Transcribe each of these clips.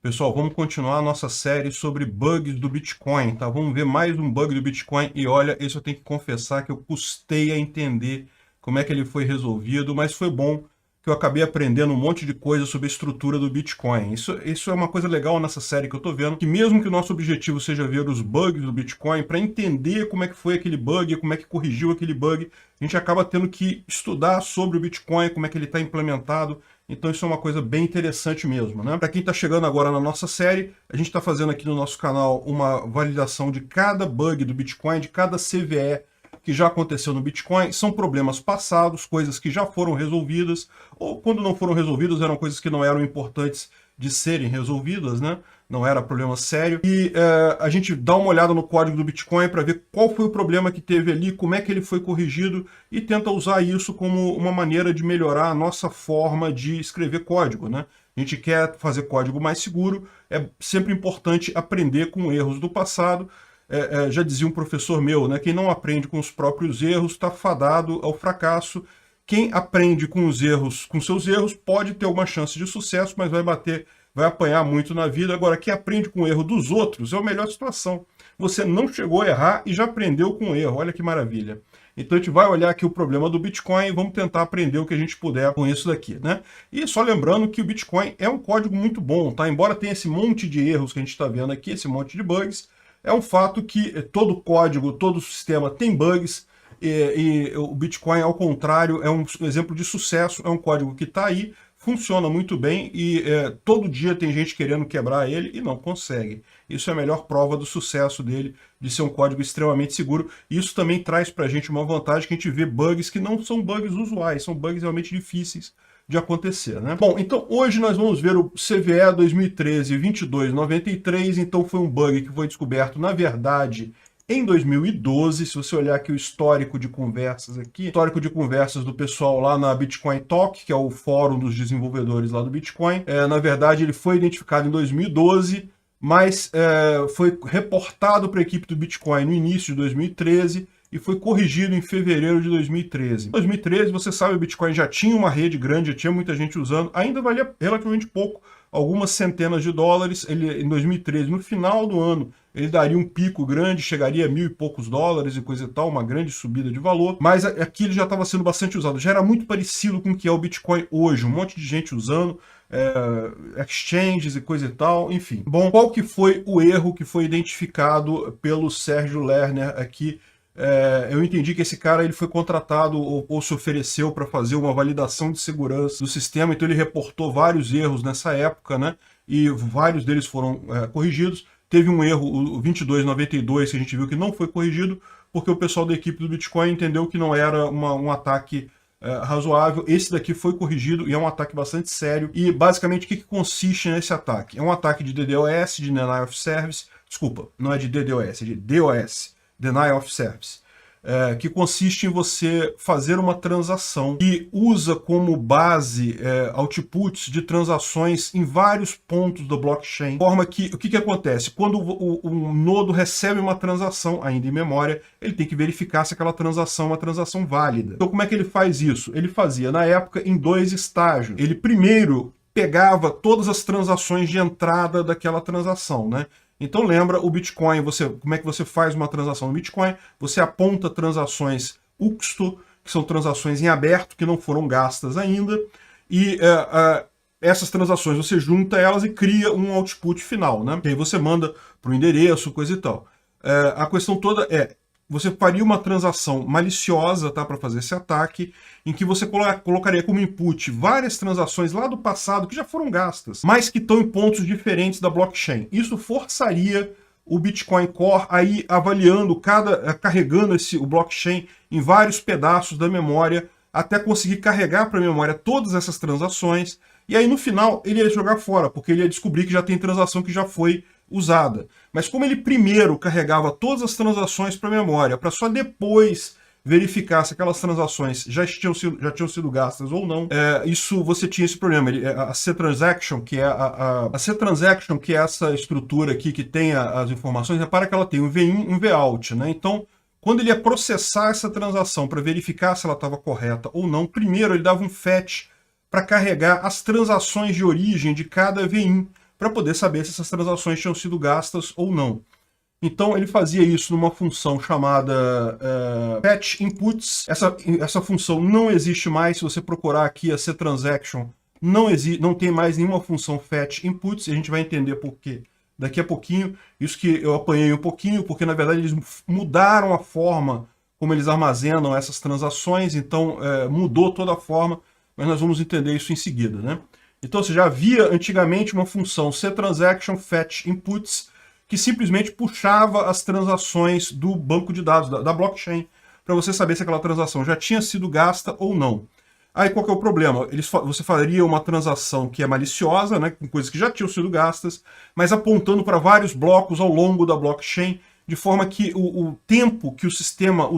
Pessoal, vamos continuar a nossa série sobre bugs do Bitcoin, tá? Vamos ver mais um bug do Bitcoin e olha, esse eu tenho que confessar que eu custei a entender como é que ele foi resolvido, mas foi bom que eu acabei aprendendo um monte de coisa sobre a estrutura do Bitcoin. Isso é uma coisa legal nessa série que eu tô vendo, que mesmo que o nosso objetivo seja ver os bugs do Bitcoin, para entender como é que foi aquele bug, como é que corrigiu aquele bug, a gente acaba tendo que estudar sobre o Bitcoin, como é que ele está implementado. Então isso é uma coisa bem interessante mesmo, né? Para quem está chegando agora na nossa série, a gente está fazendo aqui no nosso canal uma validação de cada bug do Bitcoin, de cada CVE que já aconteceu no Bitcoin. São problemas passados, coisas que já foram resolvidas, ou quando não foram resolvidas eram coisas que não eram importantes de serem resolvidas, né? Não era problema sério. E a gente dá uma olhada no código do Bitcoin para ver qual foi o problema que teve ali, como é que ele foi corrigido e tenta usar isso como uma maneira de melhorar a nossa forma de escrever código, né? A gente quer fazer código mais seguro, é sempre importante aprender com erros do passado. Já dizia um professor meu, né? Quem não aprende com os próprios erros está fadado ao fracasso. Quem aprende com os erros, com seus erros, pode ter uma chance de sucesso, mas vai apanhar muito na vida. Agora, quem aprende com o erro dos outros é a melhor situação. Você não chegou a errar e já aprendeu com o erro. Olha que maravilha. Então a gente vai olhar aqui o problema do Bitcoin e vamos tentar aprender o que a gente puder com isso daqui, né? E só lembrando que o Bitcoin é um código muito bom, tá? Embora tenha esse monte de erros que a gente está vendo aqui, esse monte de bugs, é um fato que todo código, todo sistema tem bugs, e o Bitcoin, ao contrário, é um exemplo de sucesso, é um código que está aí, funciona muito bem e todo dia tem gente querendo quebrar ele e não consegue. Isso é a melhor prova do sucesso dele, de ser um código extremamente seguro. Isso também traz para a gente uma vantagem, que a gente vê bugs que não são bugs usuais, são bugs realmente difíceis de acontecer, né? Bom, então hoje nós vamos ver o CVE 2013-2293, então foi um bug que foi descoberto, na verdade, em 2012. Se você olhar aqui o histórico de conversas aqui, histórico de conversas do pessoal lá na Bitcoin Talk, que é o fórum dos desenvolvedores lá do Bitcoin, na verdade ele foi identificado em 2012, mas foi reportado para a equipe do Bitcoin no início de 2013, e foi corrigido em fevereiro de 2013. Em 2013, você sabe, o Bitcoin já tinha uma rede grande, já tinha muita gente usando, ainda valia relativamente pouco, algumas centenas de dólares. Ele, em 2013, no final do ano, ele daria um pico grande, chegaria a 1.000 e poucos dólares e coisa e tal, uma grande subida de valor, mas aqui ele já estava sendo bastante usado, já era muito parecido com o que é o Bitcoin hoje, um monte de gente usando, exchanges e coisa e tal, enfim. Bom, qual que foi o erro que foi identificado pelo Sérgio Lerner aqui? Eu entendi que esse cara ele foi contratado ou se ofereceu para fazer uma validação de segurança do sistema, então ele reportou vários erros nessa época, né? E vários deles foram corrigidos. Teve um erro, o 2292, que a gente viu que não foi corrigido, porque o pessoal da equipe do Bitcoin entendeu que não era um ataque razoável. Esse daqui foi corrigido e é um ataque bastante sério. E basicamente o que consiste nesse ataque? É um ataque de DDoS, de Denial of Service. Desculpa, não é de DDoS, é de DOS. Denial of Service, que consiste em você fazer uma transação que usa como base outputs de transações em vários pontos do blockchain, de forma que, o que acontece? Quando o nodo recebe uma transação, ainda em memória, ele tem que verificar se aquela transação é uma transação válida. Então como é que ele faz isso? Ele fazia, na época, em 2 estágios. Ele primeiro pegava todas as transações de entrada daquela transação, né? Então lembra, o Bitcoin, como é que você faz uma transação no Bitcoin? Você aponta transações UXTO, que são transações em aberto, que não foram gastas ainda, e essas transações você junta elas e cria um output final, né? E aí você manda para o endereço, coisa e tal. A questão toda você faria uma transação maliciosa, tá, para fazer esse ataque, em que você colocaria como input várias transações lá do passado que já foram gastas, mas que estão em pontos diferentes da blockchain. Isso forçaria o Bitcoin Core a ir avaliando, carregando o blockchain em vários pedaços da memória, até conseguir carregar para a memória todas essas transações, e aí no final ele ia jogar fora, porque ele ia descobrir que já tem transação que já foi usada. Mas como ele primeiro carregava todas as transações para a memória, para só depois verificar se aquelas transações já tinham sido gastas ou não, isso você tinha esse problema. A C-Transaction, que é a C-Transaction, que é essa estrutura aqui que tem as informações, repara que ela tem um V-in e um V-out, né? Então, quando ele ia processar essa transação para verificar se ela estava correta ou não, primeiro ele dava um fetch para carregar as transações de origem de cada V-in, para poder saber se essas transações tinham sido gastas ou não. Então ele fazia isso numa função chamada fetch inputs. Essa função não existe mais. Se você procurar aqui a ctransaction, não tem mais nenhuma função fetch inputs, e a gente vai entender por quê daqui a pouquinho. Isso que eu apanhei um pouquinho, porque na verdade eles mudaram a forma como eles armazenam essas transações, então mudou toda a forma, mas nós vamos entender isso em seguida, né? Então você já havia antigamente uma função ctransaction fetch inputs, que simplesmente puxava as transações do banco de dados, da blockchain, para você saber se aquela transação já tinha sido gasta ou não. Aí qual que é o problema? Você faria uma transação que é maliciosa, né, com coisas que já tinham sido gastas, mas apontando para vários blocos ao longo da blockchain, de forma que o tempo que o sistema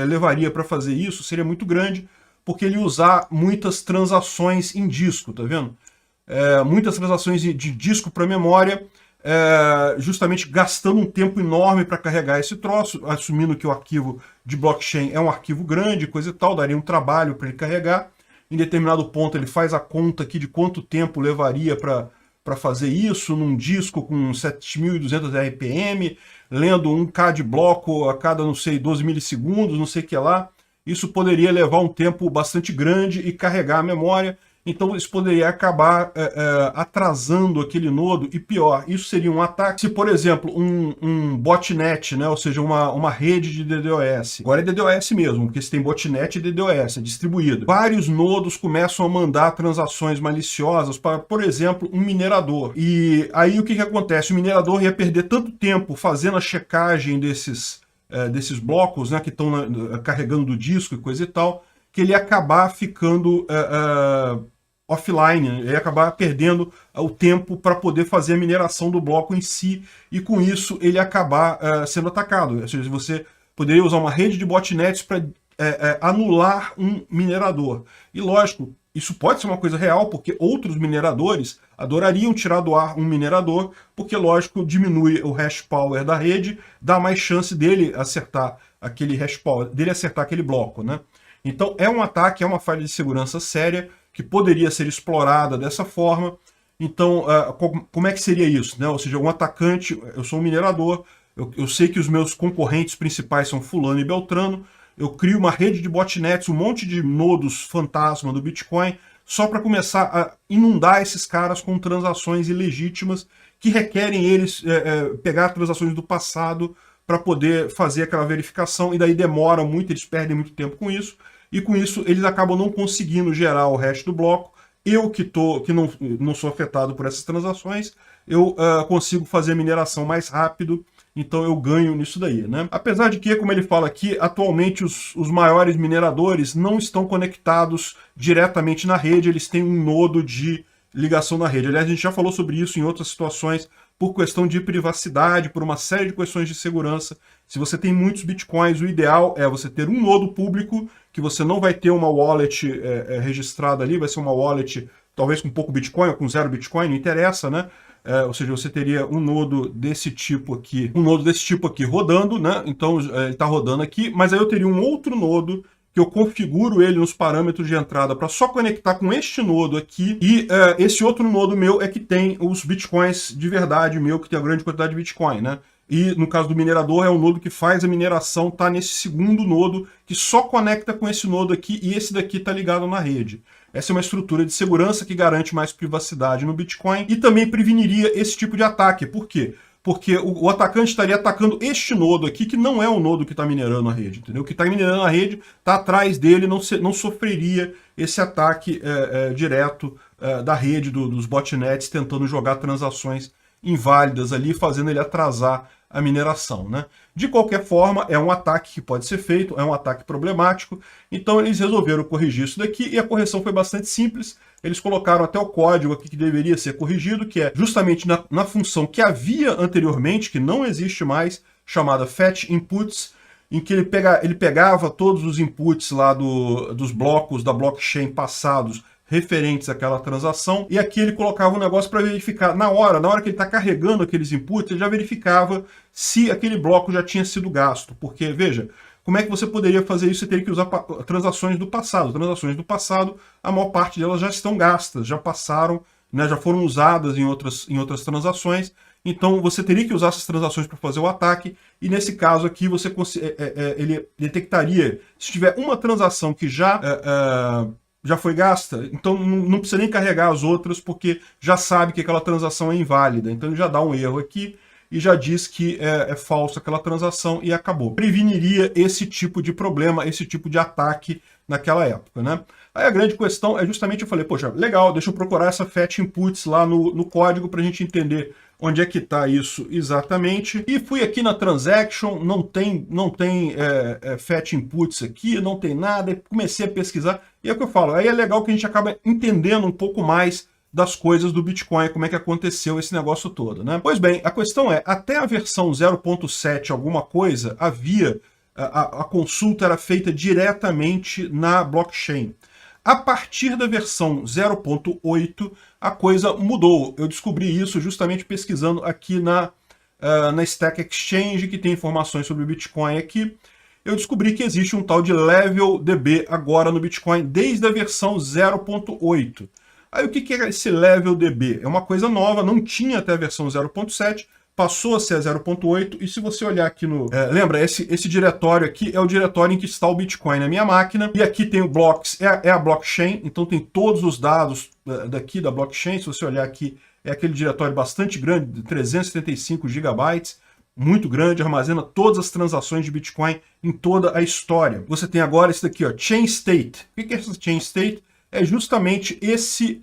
levaria para fazer isso seria muito grande, porque ele ia usar muitas transações em disco, tá vendo? Muitas transações de disco para memória, justamente gastando um tempo enorme para carregar esse troço, assumindo que o arquivo de blockchain é um arquivo grande, coisa e tal, daria um trabalho para ele carregar. Em determinado ponto ele faz a conta aqui de quanto tempo levaria para fazer isso num disco com 7.200 RPM, lendo 1K de bloco a cada, não sei, 12 milissegundos, não sei o que lá. Isso poderia levar um tempo bastante grande e carregar a memória. Então isso poderia acabar atrasando aquele nodo, e pior, isso seria um ataque se, por exemplo, um botnet, né, ou seja, uma rede de DDoS, agora é DDoS mesmo, porque se tem botnet e DDoS, é distribuído. Vários nodos começam a mandar transações maliciosas para, por exemplo, um minerador. E aí o que acontece? O minerador ia perder tanto tempo fazendo a checagem desses blocos, né, que estão carregando do disco e coisa e tal, que ele ia acabar ficando offline, ele ia acabar perdendo o tempo para poder fazer a mineração do bloco em si, e com isso ele ia acabar sendo atacado. Ou seja, você poderia usar uma rede de botnets para anular um minerador. E lógico, isso pode ser uma coisa real, porque outros mineradores adorariam tirar do ar um minerador, porque lógico, diminui o hash power da rede, dá mais chance dele acertar aquele hash power, dele acertar aquele bloco, né? Então é um ataque, é uma falha de segurança séria, que poderia ser explorada dessa forma. Então, como é que seria isso, né? Ou seja, um atacante, eu sou um minerador, eu sei que os meus concorrentes principais são fulano e beltrano, eu crio uma rede de botnets, um monte de nodos fantasma do Bitcoin, só para começar a inundar esses caras com transações ilegítimas, que requerem eles pegar transações do passado para poder fazer aquela verificação, e daí demora muito, eles perdem muito tempo com isso, e com isso eles acabam não conseguindo gerar o hash do bloco. Eu que não sou afetado por essas transações, eu consigo fazer a mineração mais rápido, então eu ganho nisso daí, né? Apesar de que, como ele fala aqui, atualmente os maiores mineradores não estão conectados diretamente na rede, eles têm um nodo de ligação na rede. Aliás, a gente já falou sobre isso em outras situações, por questão de privacidade, por uma série de questões de segurança. Se você tem muitos bitcoins, o ideal é você ter um nodo público, que você não vai ter uma wallet registrada ali, vai ser uma wallet talvez com pouco bitcoin ou com 0 bitcoin, não interessa, né? Ou seja, você teria um nodo desse tipo aqui, rodando, né? Então ele está rodando aqui, mas aí eu teria um outro nodo que eu configuro ele nos parâmetros de entrada para só conectar com este nodo aqui, e esse outro nodo meu é que tem os bitcoins de verdade meu, que tem a grande quantidade de bitcoin, né? E no caso do minerador é o nodo que faz a mineração, tá nesse segundo nodo, que só conecta com esse nodo aqui, e esse daqui tá ligado na rede. Essa é uma estrutura de segurança que garante mais privacidade no Bitcoin e também preveniria esse tipo de ataque. Por quê? Porque o atacante estaria atacando este nodo aqui, que não é o nodo que está minerando a rede, entendeu? O que está minerando a rede está atrás dele, não sofreria esse ataque direto da rede, dos botnets, tentando jogar transações inválidas ali, fazendo ele atrasar a mineração, né? De qualquer forma, é um ataque que pode ser feito, é um ataque problemático, então eles resolveram corrigir isso daqui, e a correção foi bastante simples. Eles colocaram até o código aqui que deveria ser corrigido, que é justamente na função que havia anteriormente, que não existe mais, chamada fetch inputs, em que ele pegava todos os inputs lá dos blocos da blockchain passados, referentes àquela transação, e aqui ele colocava um negócio para verificar, na hora que ele está carregando aqueles inputs, ele já verificava se aquele bloco já tinha sido gasto, porque, veja, como é que você poderia fazer isso? Você teria que usar transações do passado. Transações do passado, a maior parte delas já estão gastas, já passaram né, já foram usadas em outras transações. Então você teria que usar essas transações para fazer o ataque, e nesse caso aqui você ele detectaria, se tiver uma transação que já foi gasta, então não precisa nem carregar as outras, porque já sabe que aquela transação é inválida. Então ele já dá um erro aqui e já diz que é falsa aquela transação e acabou. Preveniria esse tipo de problema, esse tipo de ataque naquela época, né? Aí a grande questão é justamente, eu falei, poxa, legal, deixa eu procurar essa fetch inputs lá no código para a gente entender onde é que está isso exatamente. E fui aqui na transaction, não tem fetch inputs aqui, não tem nada, e comecei a pesquisar, e é o que eu falo, aí é legal que a gente acaba entendendo um pouco mais das coisas do Bitcoin, como é que aconteceu esse negócio todo, né? Pois bem, a questão é, até a versão 0.7 alguma coisa, havia, a consulta era feita diretamente na blockchain. A partir da versão 0.8, a coisa mudou. Eu descobri isso justamente pesquisando aqui na Stack Exchange, que tem informações sobre o Bitcoin aqui. Eu descobri que existe um tal de LevelDB agora no Bitcoin, desde a versão 0.8. Aí o que é esse LevelDB? É uma coisa nova, não tinha até a versão 0.7, passou a ser a 0.8, e se você olhar aqui no... lembra, esse diretório aqui é o diretório em que está o Bitcoin na minha máquina, e aqui tem o blocks, é a blockchain, então tem todos os dados daqui da blockchain. Se você olhar aqui, é aquele diretório bastante grande, de 375 GB, muito grande, armazena todas as transações de Bitcoin em toda a história. Você tem agora esse daqui, ó, Chain State. O que é essa Chain State? É justamente esse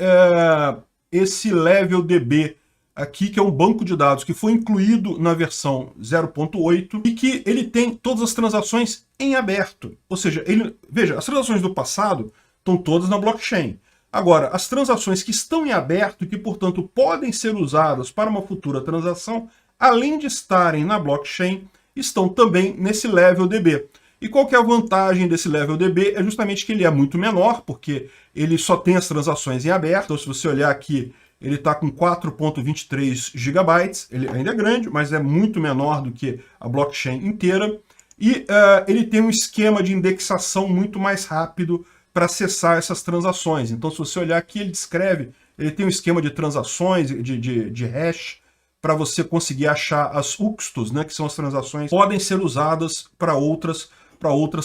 LevelDB aqui, que é um banco de dados que foi incluído na versão 0.8 e que ele tem todas as transações em aberto. Ou seja, veja, as transações do passado estão todas na blockchain. Agora, as transações que estão em aberto e que, portanto, podem ser usadas para uma futura transação, além de estarem na blockchain, estão também nesse LevelDB. E qual que é a vantagem desse LevelDB? É justamente que ele é muito menor, porque ele só tem as transações em aberto. Então, se você olhar aqui, ele está com 4.23 GB, ele ainda é grande, mas é muito menor do que a blockchain inteira. E ele tem um esquema de indexação muito mais rápido para acessar essas transações. Então, se você olhar aqui, ele tem um esquema de transações, de hash, para você conseguir achar as UXTOs, né, que são as transações que podem ser usadas para outras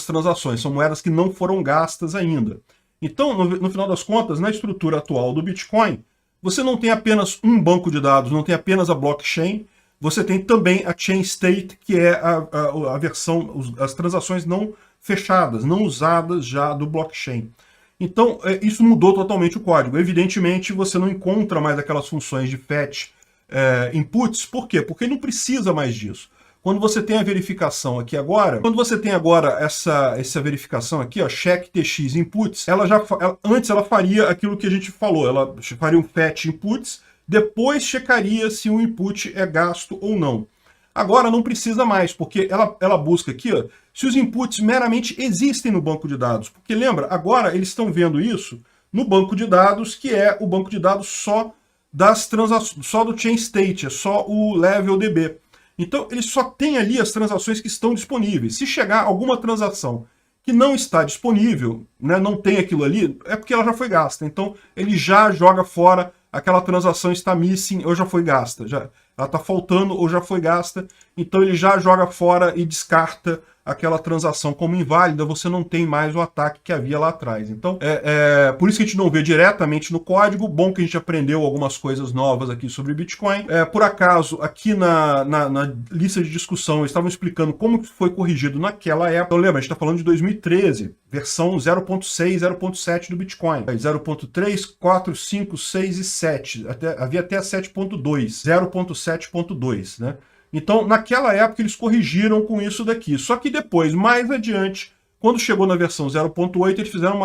transações. São moedas que não foram gastas ainda. Então, no final das contas, na estrutura atual do Bitcoin, você não tem apenas um banco de dados, não tem apenas a blockchain, você tem também a Chain State, que é a versão, as transações não fechadas, não usadas já do blockchain. Então, isso mudou totalmente o código. Evidentemente, você não encontra mais aquelas funções de fetch inputs. Por quê? Porque não precisa mais disso. Quando você tem a verificação aqui agora, essa verificação aqui, ó, check tx inputs, antes ela faria aquilo que a gente falou, ela faria um fetch inputs, depois checaria se o input é gasto ou não. Agora não precisa mais, porque ela busca aqui, ó, se os inputs meramente existem no banco de dados. Porque lembra, agora eles estão vendo isso no banco de dados, que é o banco de dados só das transações, só do Chain State, é só o LevelDB. Então, ele só tem ali as transações que estão disponíveis. Se chegar alguma transação que não está disponível, né, não tem aquilo ali, é porque ela já foi gasta. Então, ele já joga fora, aquela transação está missing ou já foi gasta. Ela está faltando ou já foi gasta. Então, ele já joga fora e descarta aquela transação como inválida. Você não tem mais o ataque que havia lá atrás. Então, por isso que a gente não vê diretamente no código. Bom que a gente aprendeu algumas coisas novas aqui sobre Bitcoin. Por acaso, aqui na lista de discussão, estavam explicando como foi corrigido naquela época. Então, lembra, a gente está falando de 2013, versão 0.6, 0.7 do Bitcoin. 0.3, 4, 5, 6 e 7. Havia até 7.2, 0.7.2, né? Então, naquela época, eles corrigiram com isso daqui. Só que depois, mais adiante, quando chegou na versão 0.8, eles fizeram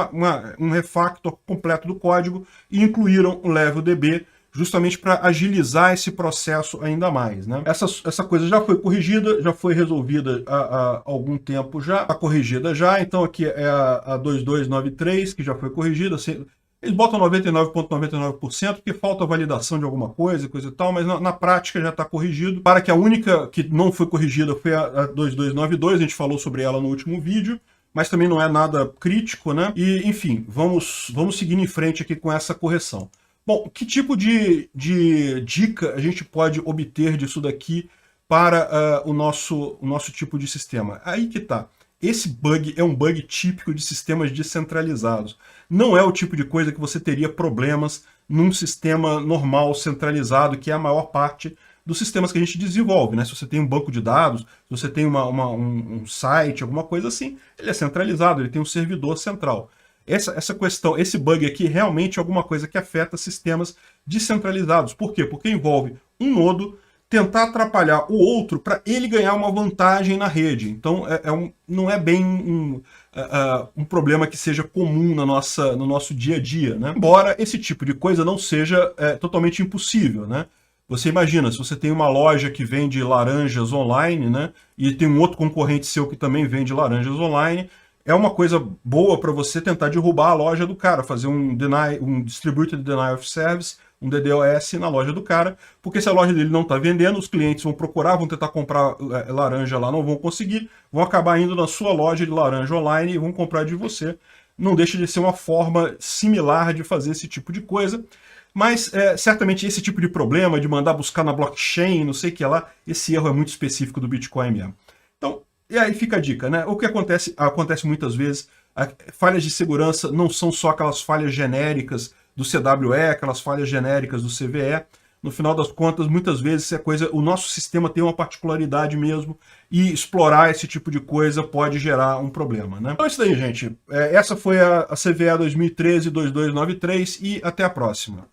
um refactor completo do código e incluíram o LevelDB, justamente para agilizar esse processo ainda mais, né? Essa coisa já foi corrigida, já foi resolvida há algum tempo já, está corrigida já. Então, aqui é a 2293, que já foi corrigida. Eles botam 99,99% porque falta validação de alguma coisa e tal, mas na prática já está corrigido. Para que a única que não foi corrigida foi a 2292, a gente falou sobre ela no último vídeo, mas também não é nada crítico, né? E, enfim, vamos seguindo em frente aqui com essa correção. Bom, que tipo de dica a gente pode obter disso daqui para o nosso tipo de sistema? Aí que tá. Esse bug é um bug típico de sistemas descentralizados. Não é o tipo de coisa que você teria problemas num sistema normal, centralizado, que é a maior parte dos sistemas que a gente desenvolve, né? Se você tem um banco de dados, se você tem um site, alguma coisa assim, ele é centralizado, ele tem um servidor central. Essa questão, esse bug aqui realmente é alguma coisa que afeta sistemas descentralizados. Por quê? Porque envolve um nodo tentar atrapalhar o outro para ele ganhar uma vantagem na rede. Então, não é bem um problema que seja comum no nosso dia a dia, né? Embora esse tipo de coisa não seja totalmente impossível, né? Você imagina, se você tem uma loja que vende laranjas online, né? E tem um outro concorrente seu que também vende laranjas online, é uma coisa boa para você tentar derrubar a loja do cara, fazer um Distributed Denial of Service, um DDoS na loja do cara, porque se a loja dele não está vendendo, os clientes vão procurar, vão tentar comprar laranja lá, não vão conseguir, vão acabar indo na sua loja de laranja online e vão comprar de você. Não deixa de ser uma forma similar de fazer esse tipo de coisa, mas certamente esse tipo de problema de mandar buscar na blockchain, não sei o que lá, esse erro é muito específico do Bitcoin mesmo. Então, e aí fica a dica, né? O que acontece muitas vezes, falhas de segurança não são só aquelas falhas genéricas do CWE, aquelas falhas genéricas do CVE. No final das contas, muitas vezes o nosso sistema tem uma particularidade mesmo e explorar esse tipo de coisa pode gerar um problema, né? Então é isso daí, gente. Essa foi a CVE 2013-2293 e até a próxima.